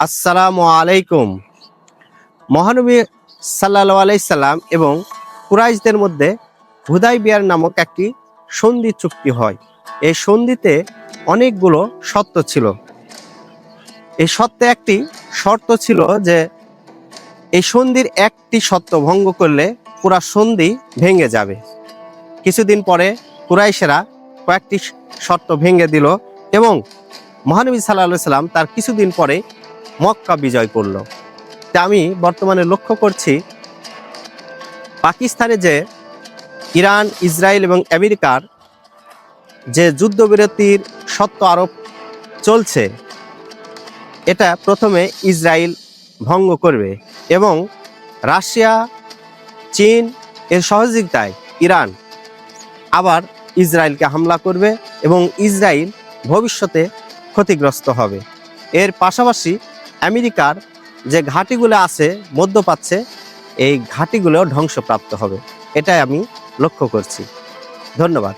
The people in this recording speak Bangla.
আসসালামু আলাইকুম। মহানবী সাল্লাল্লাহু আলাইহি সাল্লাম এবং কুরাইশদের মধ্যে হুদায়বিয়া নামক একটি সন্ধি চুক্তি হয়। এই সন্ধিতে অনেকগুলো শর্ত ছিল। এই শর্তে একটি শর্ত ছিল যে এই সন্ধির একটি শর্ত ভঙ্গ করলে পুরা সন্ধি ভেঙে যাবে। কিছুদিন পরে কুরাইশেরা কয়েকটি শর্ত ভেঙে দিল এবং মহানবী সাল্লাল্লাহু আলাইহি সাল্লাম তার কিছুদিন পরে মক্কা বিজয় করল। তা আমি বর্তমানে লক্ষ্য করছি পাকিস্তানে যে ইরান, ইসরায়েল এবং আমেরিকার যে যুদ্ধবিরতির শর্ত আরোপ চলছে, এটা প্রথমে ইসরায়েল ভঙ্গ করবে এবং রাশিয়া, চীন এর সহযোগিতায় ইরান আবার ইসরায়েলকে হামলা করবে এবং ইসরায়েল ভবিষ্যতে ক্ষতিগ্রস্ত হবে। এর পাশাপাশি আমেরিকার যে ঘাঁটিগুলো আছে মধ্যপ্রাচ্যে, এই ঘাঁটিগুলো ধ্বংসপ্রাপ্ত হবে। এটাই আমি লক্ষ্য করছি। ধন্যবাদ।